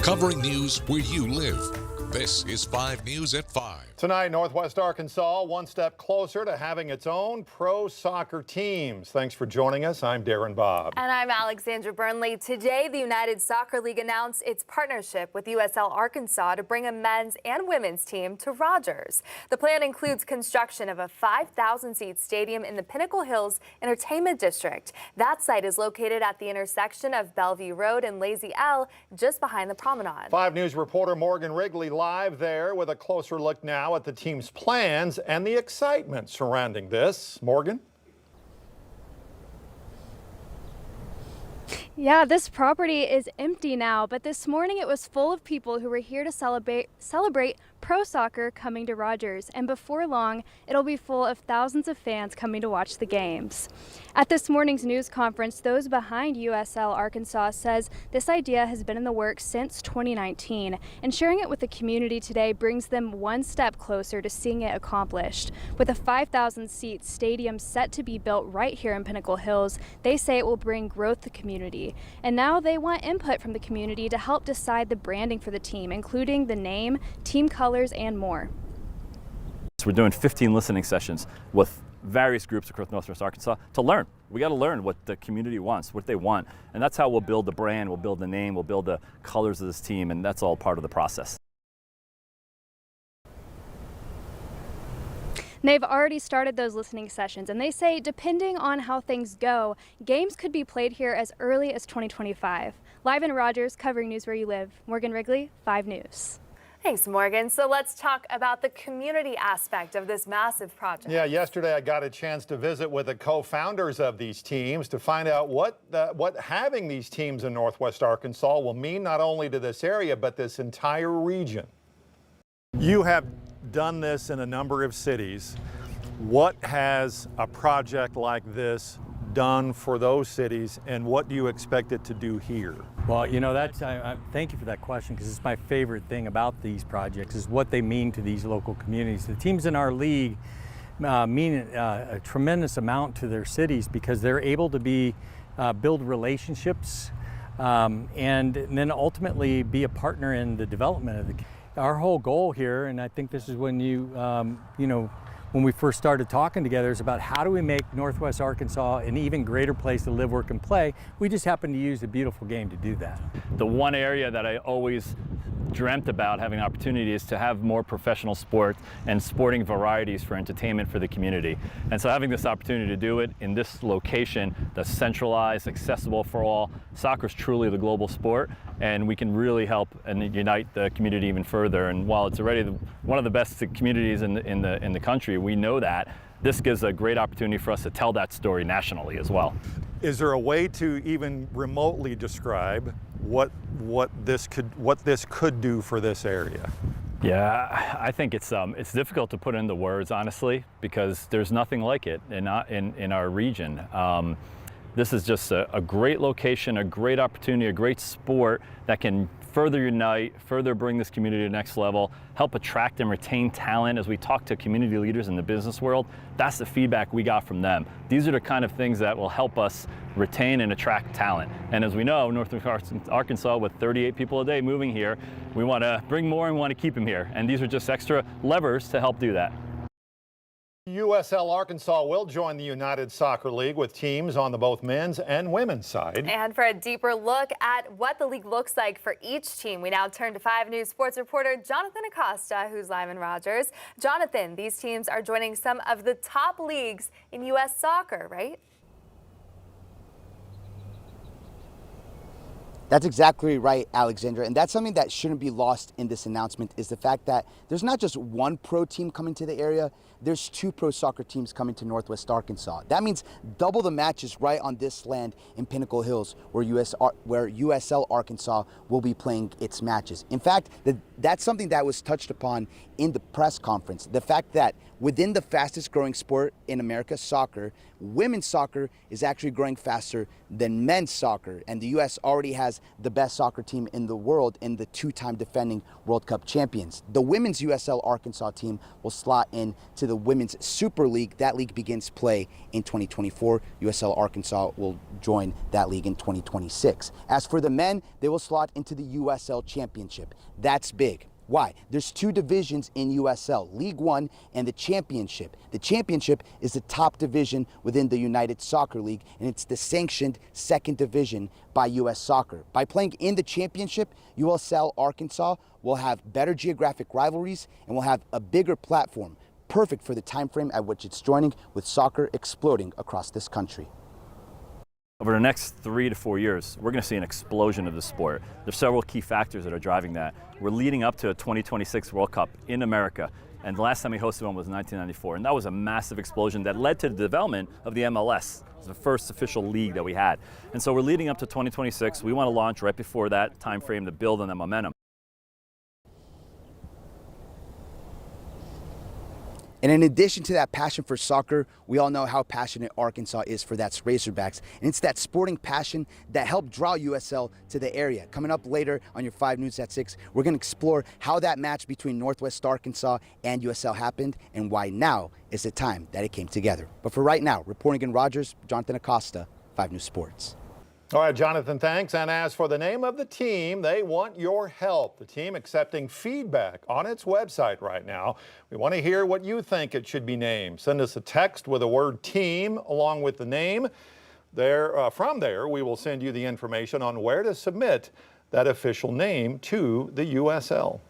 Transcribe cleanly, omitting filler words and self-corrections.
covering news where you live. This is 5 News at 5. Tonight, Northwest Arkansas one step closer to having its own pro soccer teams. Thanks for joining us. I'm Darren Bobb. And I'm Alexandra Burnley. Today, the United Soccer League announced its partnership with USL Arkansas to bring a men's and women's team to Rogers. The plan includes construction of a 5,000-seat stadium in the Pinnacle Hills Entertainment District. That site is located at the intersection of Bellevue Road and Lazy L, just behind the promenade. 5 News reporter Morgan Wrigley live there with a closer look now at the team's plans and the excitement surrounding this. Morgan? Yeah, this property is empty now, but this morning it was full of people who were here to celebrate pro soccer coming to Rogers, and before long it'll be full of thousands of fans coming to watch the games. At this morning's news conference, those behind USL Arkansas says this idea has been in the works since 2019, and sharing it with the community today brings them one step closer to seeing it accomplished. With a 5,000-seat stadium set to be built right here in Pinnacle Hills, they say it will bring growth to the community. And now they want input from the community to help decide the branding for the team, including the name, team colors, and more. So we're doing 15 listening sessions with various groups across Northwest Arkansas to learn. We got to learn what the community wants, what they want, and that's how we'll build the brand, we'll build the name, we'll build the colors of this team, and that's all part of the process. They've already started those listening sessions, and they say depending on how things go, games could be played here as early as 2025. Live in Rogers, covering news where you live, Morgan Wrigley, 5 News. Thanks, Morgan. So let's talk about the community aspect of this massive project. Yeah, yesterday I got a chance to visit with the co-founders of these teams to find out what having these teams in Northwest Arkansas will mean not only to this area, but this entire region. You have done this in a number of cities. What has a project like this done for those cities, and what do you expect it to do here? Well, you know, thank you for that question, because it's my favorite thing about these projects is what they mean to these local communities. The teams in our league mean a tremendous amount to their cities because they're able to build relationships and then ultimately be a partner in the development of our whole goal here. And I think this is when when we first started talking together, is about how do we make Northwest Arkansas an even greater place to live, work, and play. We just happen to use a beautiful game to do that. The one area that I always dreamt about having an opportunity is to have more professional sport and sporting varieties for entertainment for the community. And so having this opportunity to do it in this location that's centralized, accessible for all, soccer is truly the global sport, and we can really help and unite the community even further. And while it's already one of the best communities in the country, we know that this gives a great opportunity for us to tell that story nationally as well. Is there a way to even remotely describe what this could do for this area? Yeah, I think it's difficult to put into words, honestly, because there's nothing like it in our region. This is just a great location, a great opportunity, a great sport that can further unite, further bring this community to the next level, help attract and retain talent. As we talk to community leaders in the business world, that's the feedback we got from them. These are the kind of things that will help us retain and attract talent. And as we know, Northwest Arkansas, with 38 people a day moving here, we want to bring more and want to keep them here. And these are just extra levers to help do that. USL Arkansas will join the United Soccer League with teams on the both men's and women's side. And for a deeper look at what the league looks like for each team, we now turn to 5 News sports reporter Jonathan Acosta, who's live in Rogers. Jonathan, these teams are joining some of the top leagues in U.S. soccer, right? That's exactly right, Alexandra. And that's something that shouldn't be lost in this announcement, is the fact that there's not just one pro team coming to the area, there's 2 pro soccer teams coming to Northwest Arkansas. That means double the matches right on this land in Pinnacle Hills, where USL Arkansas will be playing its matches. In fact, that's something that was touched upon in the press conference. The fact that within the fastest growing sport in America, soccer, women's soccer is actually growing faster than men's soccer. And the U.S. already has the best soccer team in the world in the two-time defending World Cup champions. The women's USL Arkansas team will slot in to the Women's Super League. That league begins play in 2024. USL Arkansas will join that league in 2026. As for the men, they will slot into the USL Championship. That's big. Why? There's two divisions in USL, League One and the Championship. The Championship is the top division within the United Soccer League, and it's the sanctioned second division by US Soccer. By playing in the Championship, USL Arkansas will have better geographic rivalries and will have a bigger platform, perfect for the time frame at which it's joining, with soccer exploding across this country. Over the next 3 to 4 years, we're going to see an explosion of the sport. There's several key factors that are driving that. We're leading up to a 2026 World Cup in America, and the last time we hosted one was 1994, and that was a massive explosion that led to the development of the MLS. It was the first official league that we had. And so we're leading up to 2026. We want to launch right before that time frame to build on that momentum. And in addition to that passion for soccer, we all know how passionate Arkansas is for that Razorbacks. And it's that sporting passion that helped draw USL to the area. Coming up later on your 5 News at 6, we're going to explore how that match between Northwest Arkansas and USL happened and why now is the time that it came together. But for right now, reporting in Rogers, Jonathan Acosta, 5 News Sports. All right, Jonathan, thanks. And as for the name of the team, they want your help. The team accepting feedback on its website right now. We want to hear what you think it should be named. Send us a text with the word team along with the name. From there, we will send you the information on where to submit that official name to the USL.